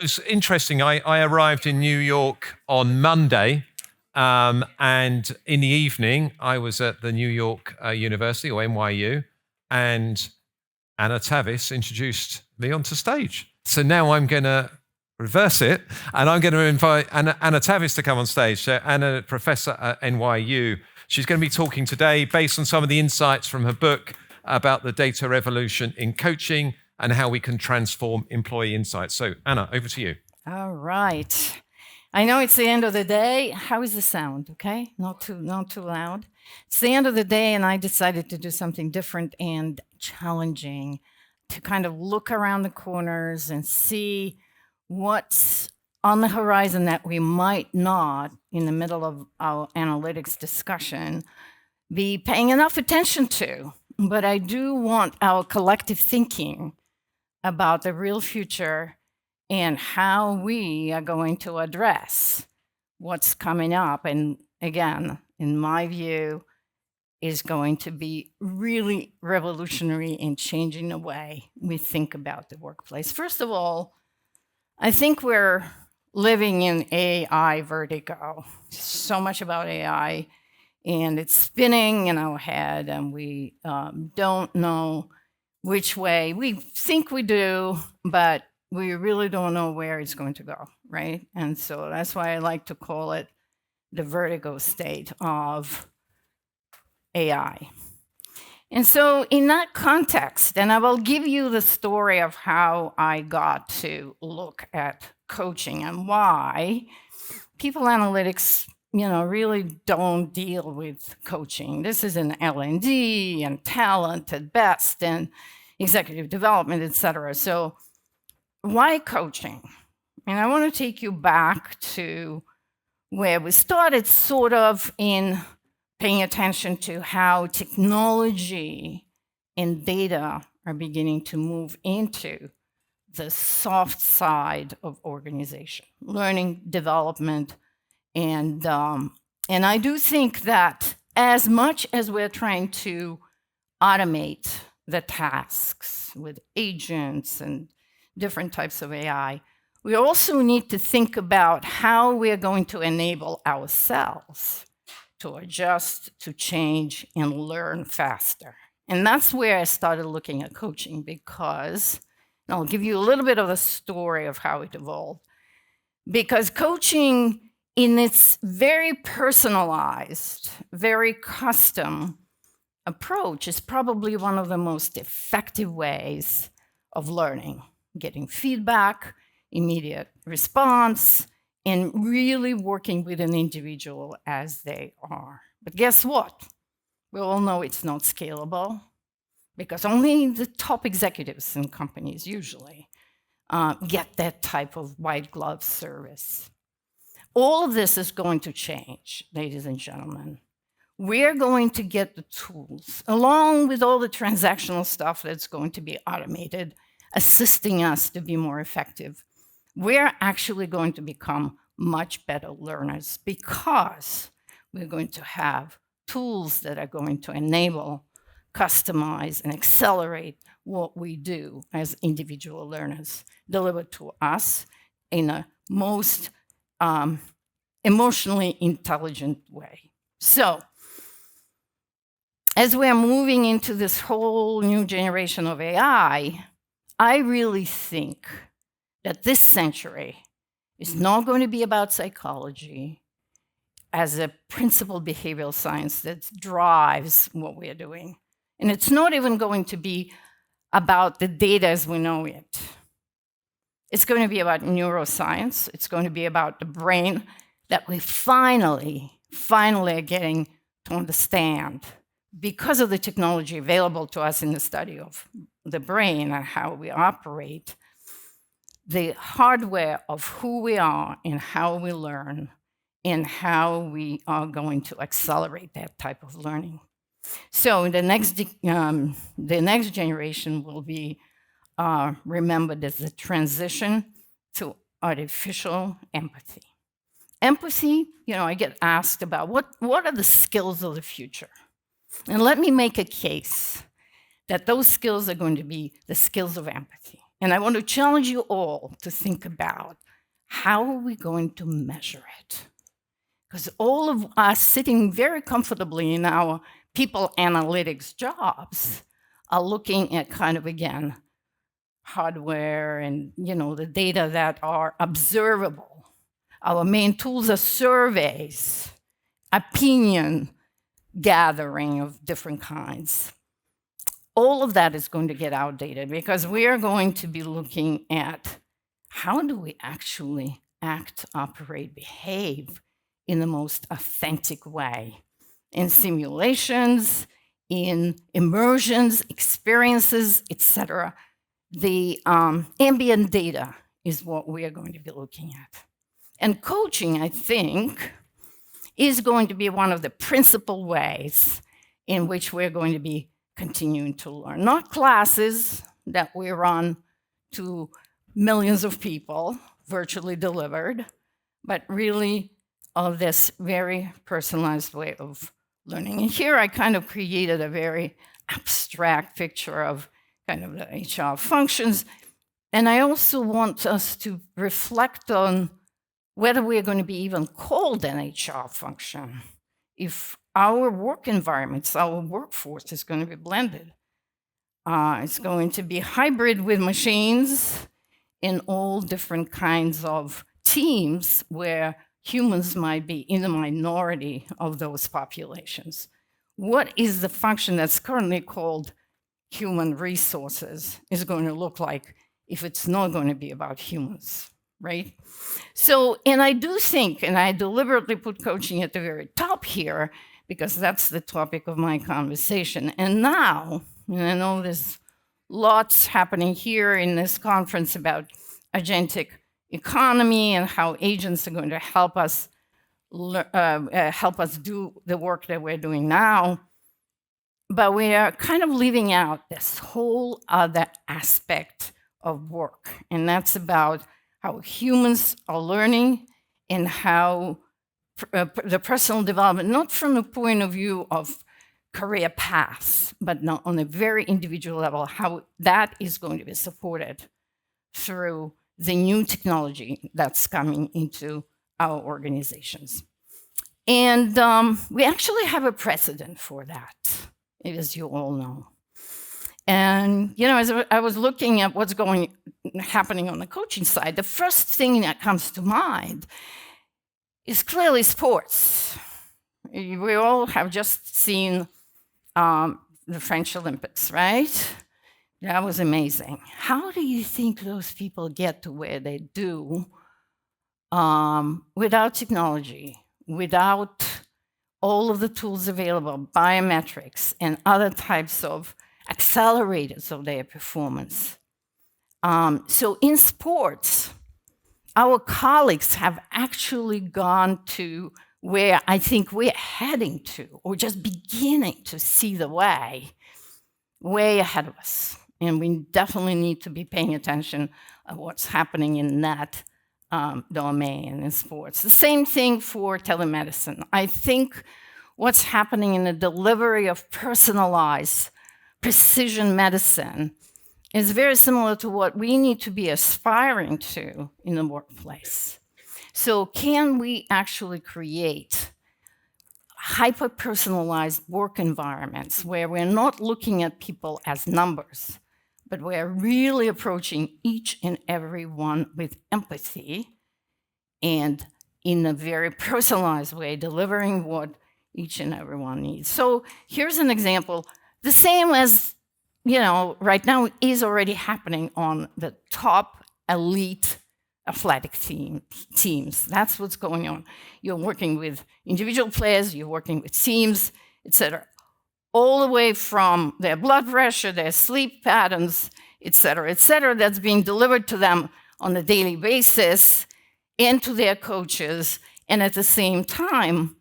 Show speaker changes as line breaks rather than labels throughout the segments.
It's interesting. I arrived in New York on Monday, and in the evening, I was at the New York University, or NYU, and Anna Tavis introduced me onto stage. So now I'm going to reverse it, and I'm going to invite Anna Tavis to come on stage. So Anna, professor at NYU, she's going to be talking today based on some of the insights from her book about the data revolution in coaching and how we can transform employee insights. So Anna, over to you.
All right. I know it's the end of the day. How is the sound? Okay, not too loud. It's the end of the day, and I decided to do something different and challenging, to kind of look around the corners and see what's on the horizon that we might not, in the middle of our analytics discussion, be paying enough attention to. But I do want our collective thinking about the real future and how we are going to address what's coming up. And again, in my view, is going to be really revolutionary in changing the way we think about the workplace. First of all, I think we're living in AI vertigo. So much about AI, and it's spinning in our head, and we don't know which way. We think we do, but we really don't know where it's going to go, right? And so that's why I like to call it the vertigo state of AI. And so in that context, and I will give you the story of how I got to look at coaching and why people analytics, really don't deal with coaching. This is an L&D and talent at best and executive development, et cetera. So why coaching? And I want to take you back to where we started, sort of in paying attention to how technology and data are beginning to move into the soft side of organization, learning, development. And I do think that as much as we're trying to automate the tasks with agents and different types of AI, we also need to think about how we're going to enable ourselves to adjust, to change, and learn faster. And that's where I started looking at coaching, because, and I'll give you a little bit of a story of how it evolved, because coaching in its very personalized, very custom approach is probably one of the most effective ways of learning, getting feedback, immediate response, and really working with an individual as they are. But guess what? We all know it's not scalable, because only the top executives in companies usually get that type of white glove service. All of this is going to change, ladies and gentlemen. We're going to get the tools, along with all the transactional stuff that's going to be automated, assisting us to be more effective. We're actually going to become much better learners, because we're going to have tools that are going to enable, customize, and accelerate what we do as individual learners, delivered to us in a most emotionally intelligent way. So, as we're moving into this whole new generation of AI, I really think that this century is not going to be about psychology as a principal behavioral science that drives what we're doing. And it's not even going to be about the data as we know it. It's going to be about neuroscience. It's going to be about the brain that we finally are getting to understand because of the technology available to us in the study of the brain and how we operate, the hardware of who we are and how we learn and how we are going to accelerate that type of learning. So the next generation will be remembered as the transition to artificial empathy. Empathy, I get asked about what are the skills of the future? And let me make a case that those skills are going to be the skills of empathy. And I want to challenge you all to think about how are we going to measure it? Because all of us sitting very comfortably in our people analytics jobs are looking at kind of, again, hardware and the data that are observable. Our main tools are surveys, opinion gathering of different kinds. All of that is going to get outdated because we are going to be looking at how do we actually act, operate, behave in the most authentic way in simulations, in immersions, experiences, etc. The ambient data is what we are going to be looking at. And coaching, I think, is going to be one of the principal ways in which we're going to be continuing to learn. Not classes that we run to millions of people, virtually delivered, but really of this very personalized way of learning. And here I kind of created a very abstract picture of kind of the HR functions. And I also want us to reflect on whether we're going to be even called an HR function if our work environments, our workforce is going to be blended. It's going to be hybrid with machines in all different kinds of teams where humans might be in the minority of those populations. What is the function that's currently called human resources is going to look like if it's not going to be about humans, right? So, and I do think, and I deliberately put coaching at the very top here, because that's the topic of my conversation. And now, and I know there's lots happening here in this conference about agentic economy and how agents are going to help us do the work that we're doing now. But we are kind of leaving out this whole other aspect of work. And that's about how humans are learning and how the personal development, not from the point of view of career paths, but not on a very individual level, how that is going to be supported through the new technology that's coming into our organizations. And we actually have a precedent for that, as you all know. And as I was looking at what's happening on the coaching side, the first thing that comes to mind is clearly sports. We all have just seen the French Olympics, right? That was amazing. How do you think those people get to where they do without technology, without all of the tools available, biometrics, and other types of accelerators of their performance? So in sports, our colleagues have actually gone to where I think we're heading to, or just beginning to see the way ahead of us. And we definitely need to be paying attention to what's happening in that domain in sports. The same thing for telemedicine. I think what's happening in the delivery of personalized precision medicine is very similar to what we need to be aspiring to in the workplace. So can we actually create hyper-personalized work environments where we're not looking at people as numbers, but we're really approaching each and every one with empathy and in a very personalized way, delivering what each and every one needs. So here's an example. The same as, right now is already happening on the top elite athletic teams. That's what's going on. You're working with individual players, you're working with teams, etc. All the way from their blood pressure, their sleep patterns, etc., that's being delivered to them on a daily basis and to their coaches. And at the same time,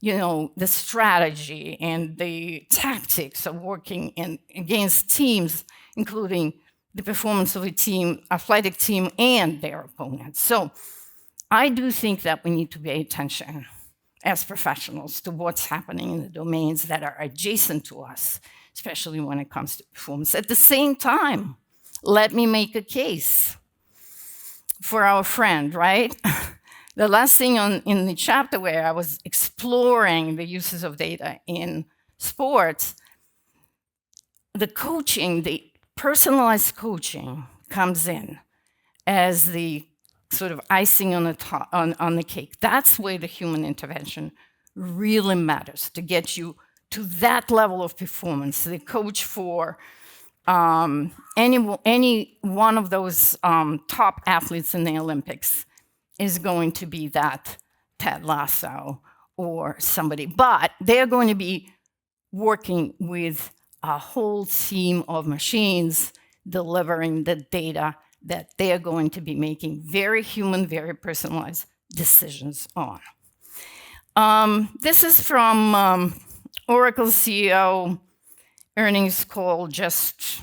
the strategy and the tactics of working against teams, including the performance of a team, athletic team, and their opponents. So I do think that we need to pay attention as professionals to what's happening in the domains that are adjacent to us, especially when it comes to performance. At the same time, let me make a case for our friend, right? The last thing in the chapter where I was exploring the uses of data in sports, the coaching, the personalized coaching comes in as the sort of icing on the top, on the cake. That's where the human intervention really matters to get you to that level of performance. The coach for any one of those top athletes in the Olympics is going to be that Ted Lasso or somebody, but they're going to be working with a whole team of machines delivering the data that they're going to be making very human, very personalized decisions on. This is from Oracle CEO earnings call just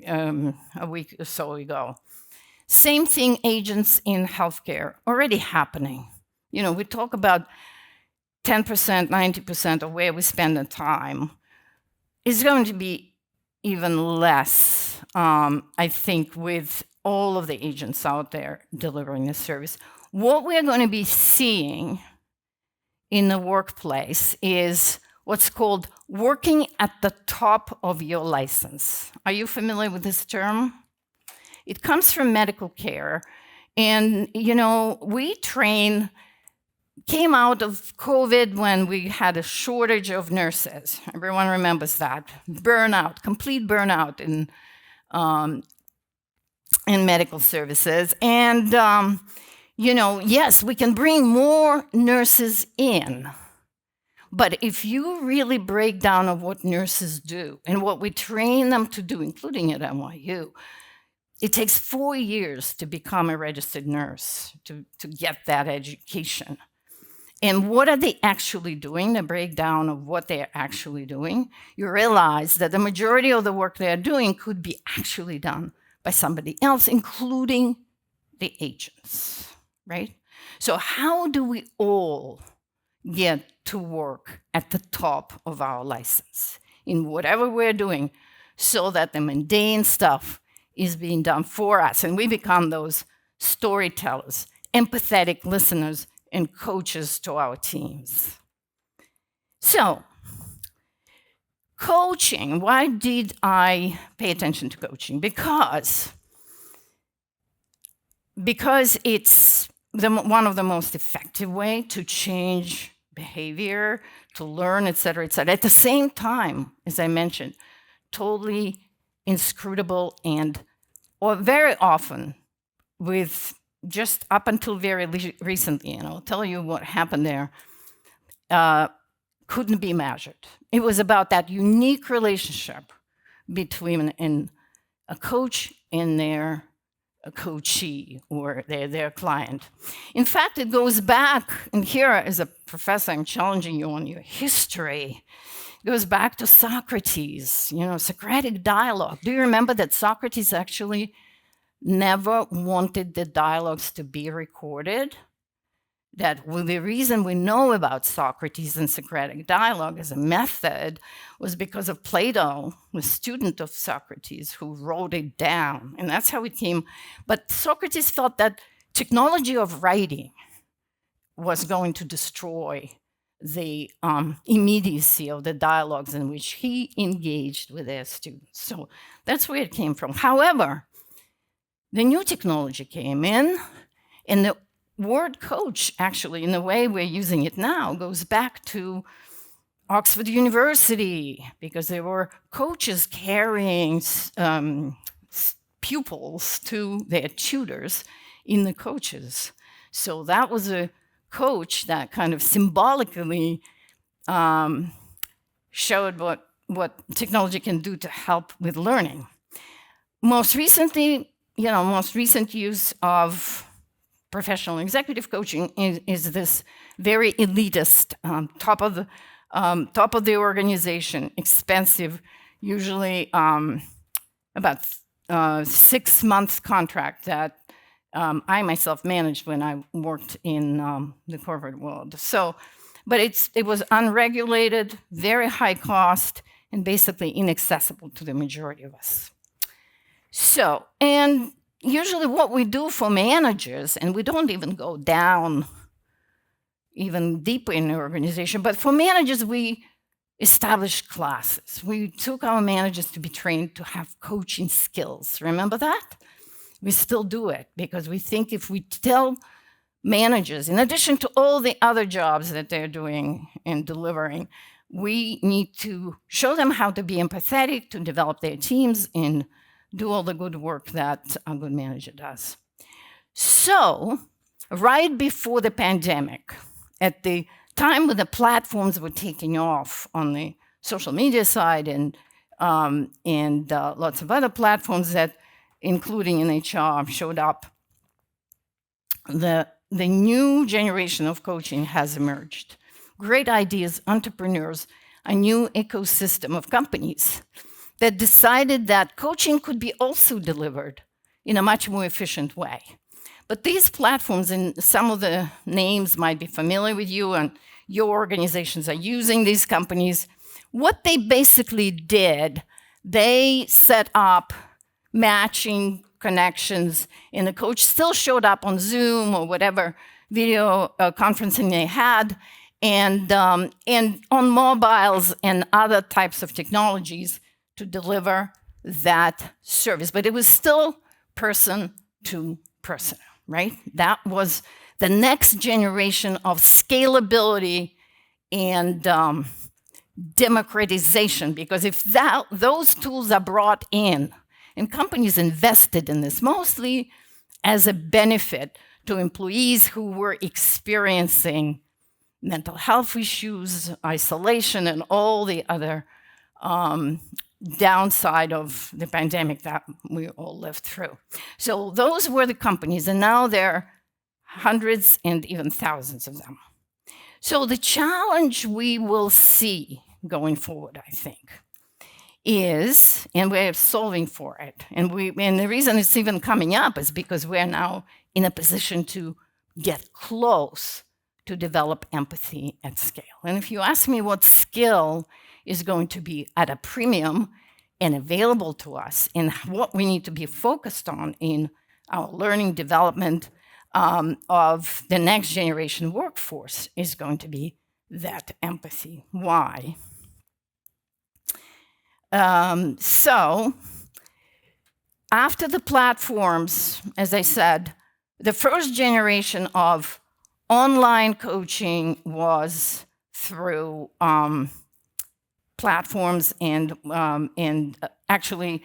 a week or so ago. Same thing, agents in healthcare already happening. You know, we talk about 10%, 90% of where we spend the time. It's going to be even less, I think, with all of the agents out there delivering the service. What we're going to be seeing in the workplace is what's called working at the top of your license. Are you familiar with this term? It comes from medical care. And, you know, came out of COVID when we had a shortage of nurses. Everyone remembers that. Burnout, complete burnout in medical services. And, you know, yes, we can bring more nurses in. But if you really break down of what nurses do and what we train them to do, including at NYU, it takes 4 years to become a registered nurse, to get that education. And what are they actually doing, the breakdown of what they're actually doing? You realize that the majority of the work they're doing could be actually done by somebody else, including the agents, right? So how do we all get to work at the top of our license in whatever we're doing so that the mundane stuff is being done for us and we become those storytellers, empathetic listeners, and coaches to our teams? So, coaching, why did I pay attention to coaching? Because it's one of the most effective way to change behavior, to learn, et cetera, et cetera. At the same time, as I mentioned, totally inscrutable and, or very often with just up until very recently, and I'll tell you what happened there, couldn't be measured. It was about that unique relationship between a coach and their coachee or their client. In fact, it goes back, and here as a professor, I'm challenging you on your history. It goes back to Socrates, you know, Socratic dialogue. Do you remember that Socrates actually never wanted the dialogues to be recorded? That the reason we know about Socrates and Socratic dialogue as a method was because of Plato, a student of Socrates, who wrote it down. And that's how it came. But Socrates felt that technology of writing was going to destroy the immediacy of the dialogues in which he engaged with their students. So that's where it came from. However, the new technology came in, and the word coach, actually, in the way we're using it now, goes back to Oxford University, because there were coaches carrying pupils to their tutors in the coaches. So that was a coach that kind of symbolically showed what technology can do to help with learning. Most recently, most recent use of professional executive coaching is this very elitist, top of the organization, expensive, usually about 6 months contract that I myself managed when I worked in the corporate world. So, but it was unregulated, very high cost, and basically inaccessible to the majority of us. So, and usually what we do for managers, and we don't even go down even deeper in the organization, but for managers, we established classes. We took our managers to be trained to have coaching skills. Remember that? We still do it because we think if we tell managers, in addition to all the other jobs that they're doing and delivering, we need to show them how to be empathetic, to develop their teams, and do all the good work that a good manager does. So, right before the pandemic, at the time when the platforms were taking off on the social media side and lots of other platforms that, including in HR, showed up, the new generation of coaching has emerged. Great ideas, entrepreneurs, a new ecosystem of companies that decided that coaching could be also delivered in a much more efficient way. But these platforms, and some of the names might be familiar with you, and your organizations are using these companies. What they basically did, they set up matching connections, and the coach still showed up on Zoom or whatever video conferencing they had, and on mobiles and other types of technologies to deliver that service. But it was still person to person, right? That was the next generation of scalability and democratization, because if those tools are brought in, and companies invested in this mostly as a benefit to employees who were experiencing mental health issues, isolation, and all the other downside of the pandemic that we all lived through. So those were the companies, and now there are hundreds and even thousands of them. So the challenge we will see going forward, I think, is, and we're solving for it, and the reason it's even coming up is because we're now in a position to get close to develop empathy at scale. And if you ask me what skill is going to be at a premium and available to us, and what we need to be focused on in our learning development of the next generation workforce, is going to be that empathy. Why? So after the platforms, as I said, the first generation of online coaching was through platforms and actually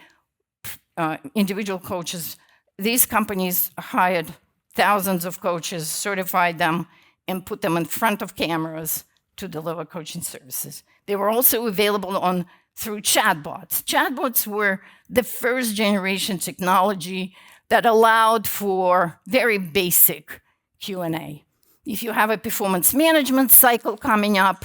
individual coaches. These companies hired thousands of coaches, certified them, and put them in front of cameras to deliver coaching services. They were also available through chatbots. Chatbots were the first generation technology that allowed for very basic Q&A. If you have a performance management cycle coming up,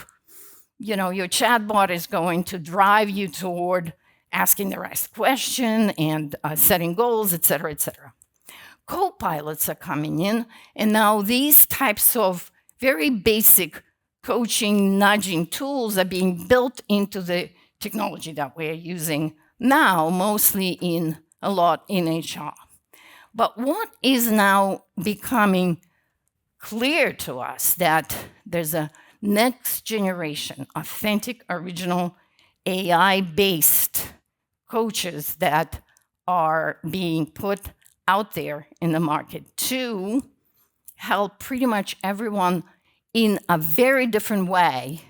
your chatbot is going to drive you toward asking the right question and setting goals, et cetera, et cetera. Co-pilots are coming in, and now these types of very basic coaching, nudging tools are being built into the technology that we're using now, mostly a lot in HR. But what is now becoming clear to us, that there's a next generation, authentic, original, AI-based coaches that are being put out there in the market to help pretty much everyone in a very different way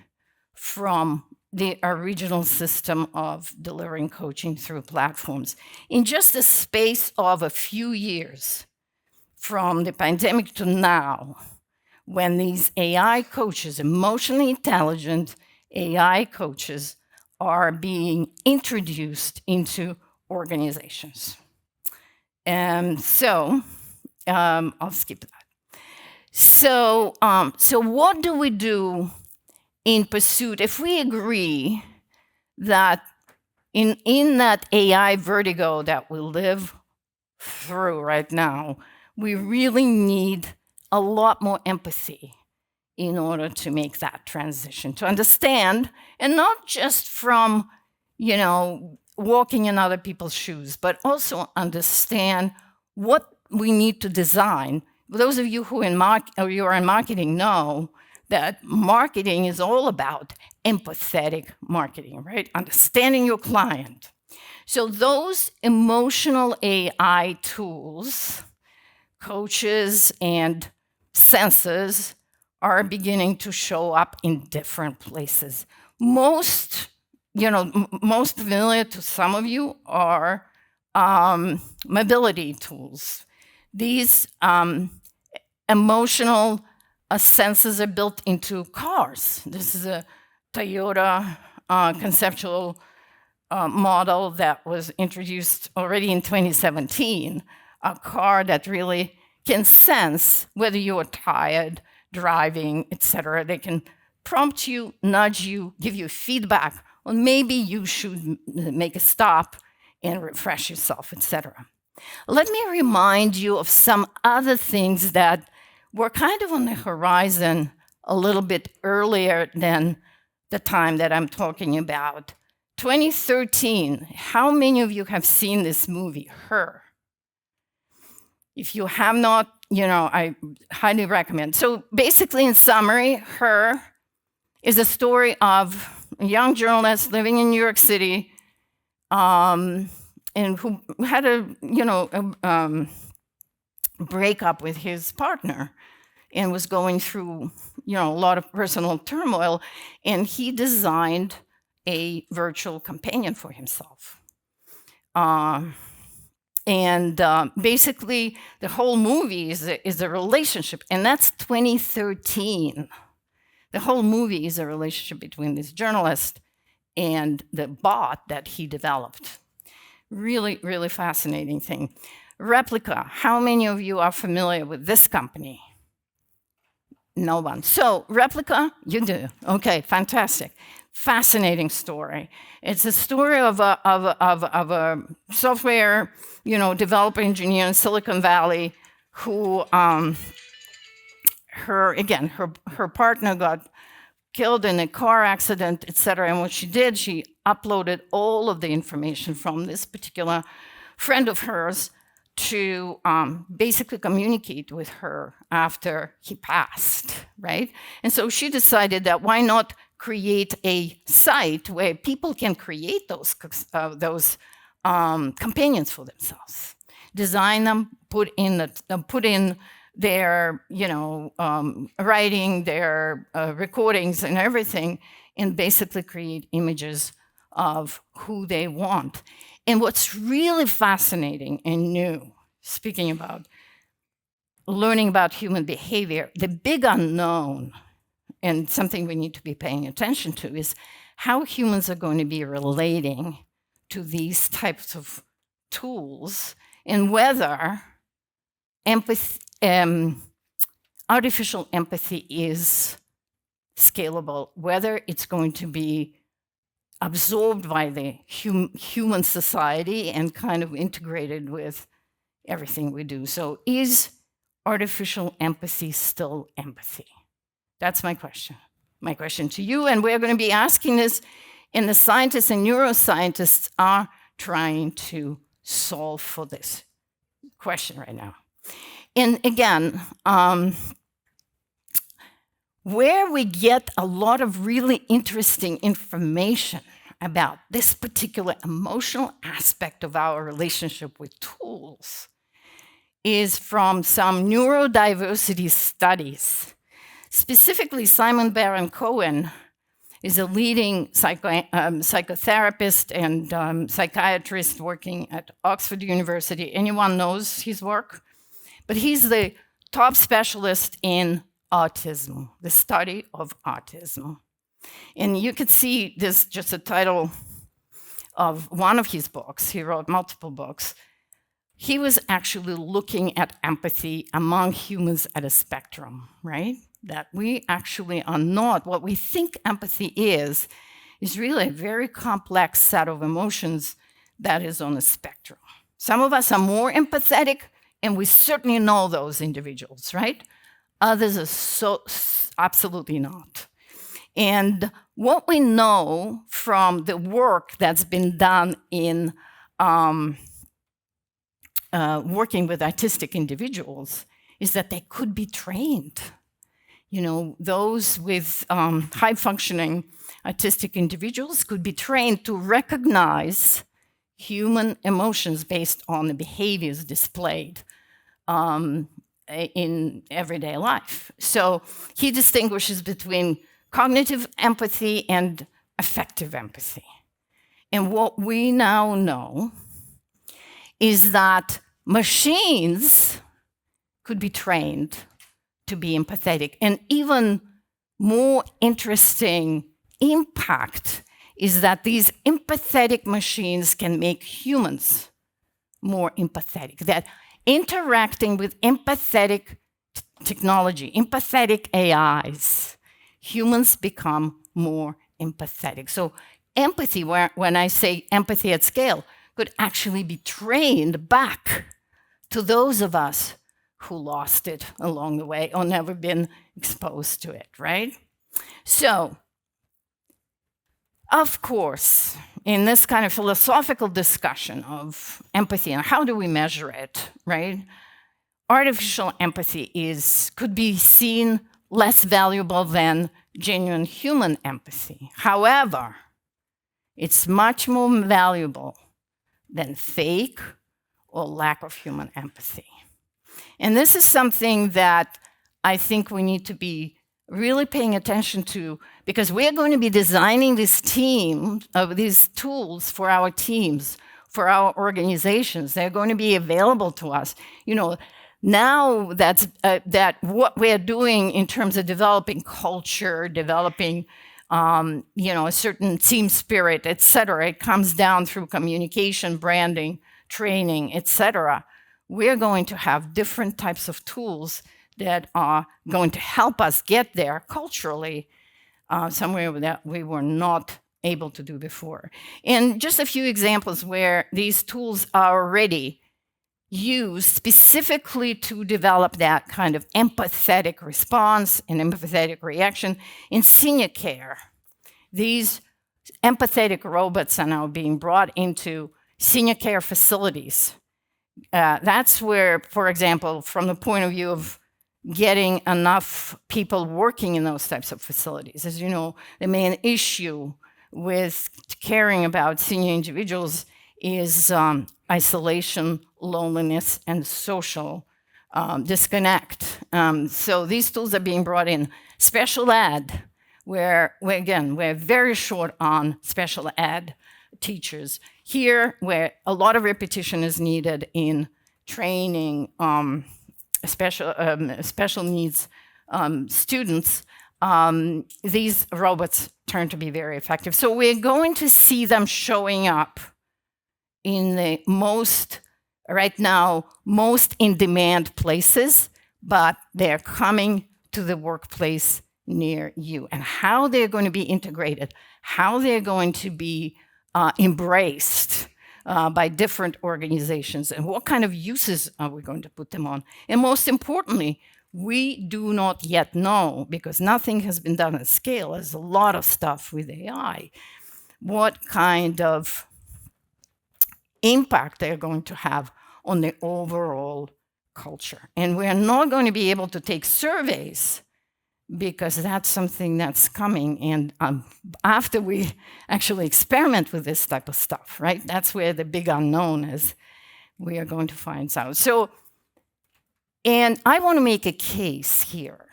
from the original system of delivering coaching through platforms. In just the space of a few years, from the pandemic to now, when these AI coaches, emotionally intelligent AI coaches, are being introduced into organizations. So I'll skip that. So what do we do in pursuit? If we agree that in that AI vertigo that we live through right now, we really need a lot more empathy in order to make that transition, to understand, and not just from, walking in other people's shoes, but also understand what we need to design. Those of you who are in marketing know that marketing is all about empathetic marketing, right? Understanding your client. So those emotional AI tools, coaches and sensors, are beginning to show up in different places. Most familiar to some of you are mobility tools. These emotional sensors are built into cars. This is a Toyota conceptual model that was introduced already in 2017, a car that really can sense whether you are tired, driving, etc. They can prompt you, nudge you, give you feedback, or maybe you should make a stop and refresh yourself, etc. Let me remind you of some other things that were kind of on the horizon a little bit earlier than the time that I'm talking about. 2013, how many of you have seen this movie, Her? If you have not, I highly recommend. So basically, in summary, Her is a story of a young journalist living in New York City, and who had a breakup with his partner and was going through, a lot of personal turmoil, and he designed a virtual companion for himself. Basically, the whole movie is a relationship, and that's 2013. The whole movie is a relationship between this journalist and the bot that he developed. Really, really fascinating thing. Replica, how many of you are familiar with this company? No one. So Replica, you do. Okay, fantastic. Fascinating story. It's a story of a software, developer engineer in Silicon Valley who, her partner got killed in a car accident, etc. And what she did, she uploaded all of the information from this particular friend of hers to basically communicate with her after he passed, right? And so she decided that why not create a site where people can create those companions for themselves, design them, put in their writing, their recordings and everything, and basically create images of who they want. And what's really fascinating and new, speaking about learning about human behavior, the big unknown, and something we need to be paying attention to, is how humans are going to be relating to these types of tools, and whether artificial empathy is scalable, whether it's going to be absorbed by the human society and kind of integrated with everything we do. So is artificial empathy still empathy? That's my question. My question to you, and we're going to be asking this, and the scientists and neuroscientists are trying to solve for this question right now. And again, where we get a lot of really interesting information about this particular emotional aspect of our relationship with tools is from some neurodiversity studies. Specifically, Simon Baron-Cohen is a leading psychotherapist and psychiatrist working at Oxford University. Anyone knows his work? But he's the top specialist in autism, the study of autism. And you could see this, just a title of one of his books. He wrote multiple books. He was actually looking at empathy among humans at a spectrum, right? That we actually are not, what we think empathy is really a very complex set of emotions that is on a spectrum. Some of us are more empathetic, and we certainly know those individuals, right? Others are so absolutely not. And what we know from the work that's been done in working with autistic individuals is that they could be trained. You know, those with high-functioning autistic individuals could be trained to recognize human emotions based on the behaviors displayed in everyday life. So he distinguishes between cognitive empathy and affective empathy. And what we now know is that machines could be trained to be empathetic. And even more interesting impact is that these empathetic machines can make humans more empathetic. That interacting with empathetic technology, empathetic AIs, humans become more empathetic. So empathy, when I say empathy at scale, could actually be trained back to those of us who lost it along the way or never been exposed to it, right? So, of course, in this kind of philosophical discussion of empathy and how do we measure it, right? Artificial empathy could be seen less valuable than genuine human empathy. However, it's much more valuable than fake or lack of human empathy. And this is something that I think we need to be really paying attention to, because we're going to be designing this team of these tools for our teams, for our organizations. They're going to be available to us. You know, now that what we're doing in terms of developing culture, developing a certain team spirit, et cetera, it comes down through communication, branding, training, et cetera. We're going to have different types of tools that are going to help us get there culturally, somewhere that we were not able to do before. And just a few examples where these tools are already used specifically to develop that kind of empathetic response and empathetic reaction in senior care. These empathetic robots are now being brought into senior care facilities. That's where, for example, from the point of view of getting enough people working in those types of facilities, as you know, the main issue with caring about senior individuals is isolation, loneliness, and social disconnect. So these tools are being brought in. Special ed, where again, we're very short on special ed teachers. Here, where a lot of repetition is needed in training special needs students, these robots turn to be very effective. So we're going to see them showing up in the right now, most in-demand places, but they're coming to the workplace near you. And how they're going to be integrated, how they're going to be embraced by different organizations, and what kind of uses are we going to put them on. And most importantly, we do not yet know, because nothing has been done at scale. There's a lot of stuff with AI. What kind of impact they're going to have on the overall culture. And we're not going to be able to take surveys, because that's something that's coming. And after we actually experiment with this type of stuff, right? That's where the big unknown is. We are going to find out. So, and I want to make a case here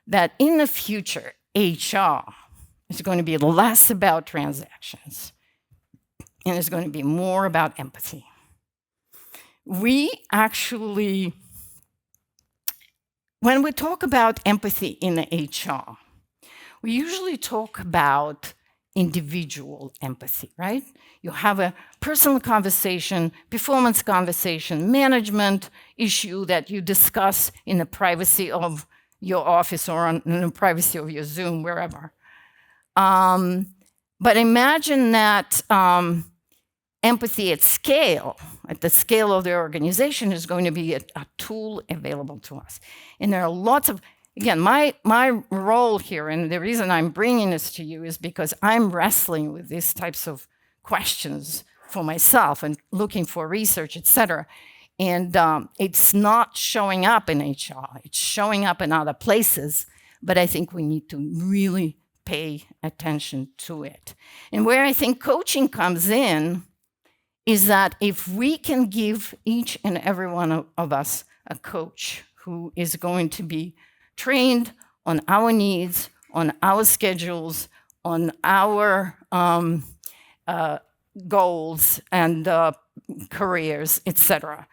that in the future, HR is going to be less about transactions, and it's going to be more about empathy. We actually, when we talk about empathy in the HR, we usually talk about individual empathy, right? You have a personal conversation, performance conversation, management issue that you discuss in the privacy of your office or in the privacy of your Zoom, wherever. But imagine that empathy at scale, at the scale of the organization, is going to be a tool available to us. And there are lots of, again, my role here, and the reason I'm bringing this to you is because I'm wrestling with these types of questions for myself and looking for research, etc. And it's not showing up in HR. It's showing up in other places, but I think we need to really pay attention to it. And where I think coaching comes in is that if we can give each and every one of us a coach who is going to be trained on our needs, on our schedules, on our goals and careers, etc.,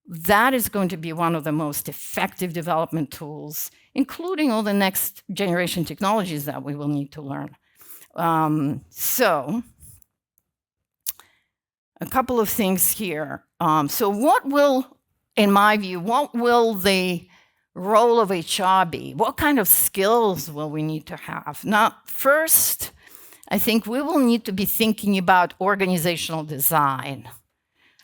that is going to be one of the most effective development tools, including all the next generation technologies that we will need to learn. So a couple of things here. So what will, in my view, what will the role of HR be? What kind of skills will we need to have? Now, first, I think we will need to be thinking about organizational design.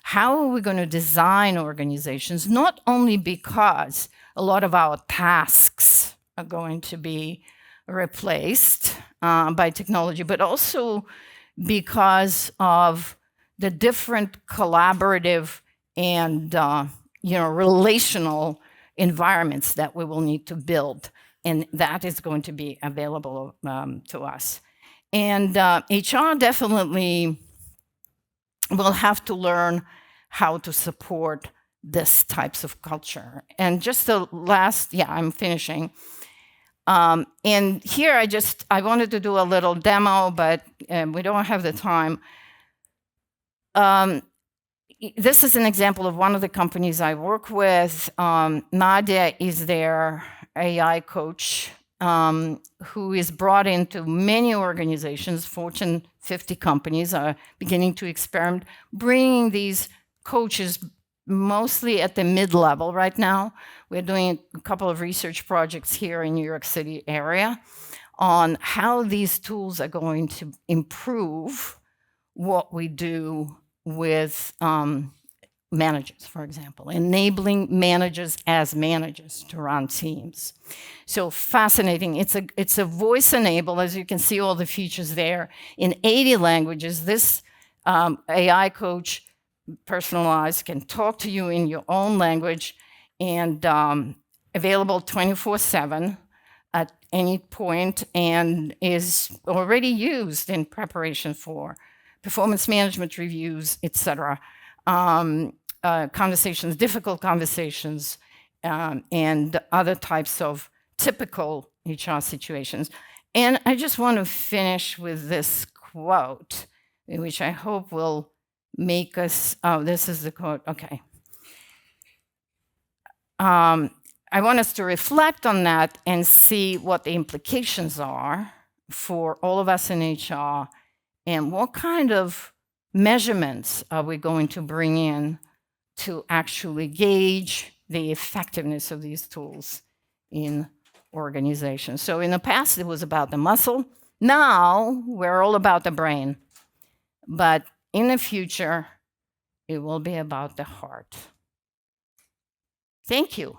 How are we going to design organizations? Not only because a lot of our tasks are going to be replaced by technology, but also because of the different collaborative and relational environments that we will need to build, and that is going to be available to us. And HR definitely will have to learn how to support this types of culture. And just the last, I'm finishing. And here I wanted to do a little demo, but we don't have the time. This is an example of one of the companies I work with. Nadia is their AI coach, who is brought into many organizations. Fortune 50 companies are beginning to experiment, bringing these coaches mostly at the mid-level right now. We're doing a couple of research projects here in New York City area on how these tools are going to improve what we do with managers, for example, enabling managers as managers to run teams. So fascinating. It's a voice enable, as you can see all the features there, in 80 languages. This AI coach, personalized, can talk to you in your own language and available 24/7 at any point, and is already used in preparation for performance management reviews, etc. Conversations, difficult conversations, and other types of typical HR situations. And I just want to finish with this quote, which I hope will make us, this is the quote, okay. I want us to reflect on that and see what the implications are for all of us in HR, and what kind of measurements are we going to bring in to actually gauge the effectiveness of these tools in organizations. So in the past, it was about the muscle. Now, we're all about the brain. But in the future, it will be about the heart. Thank you.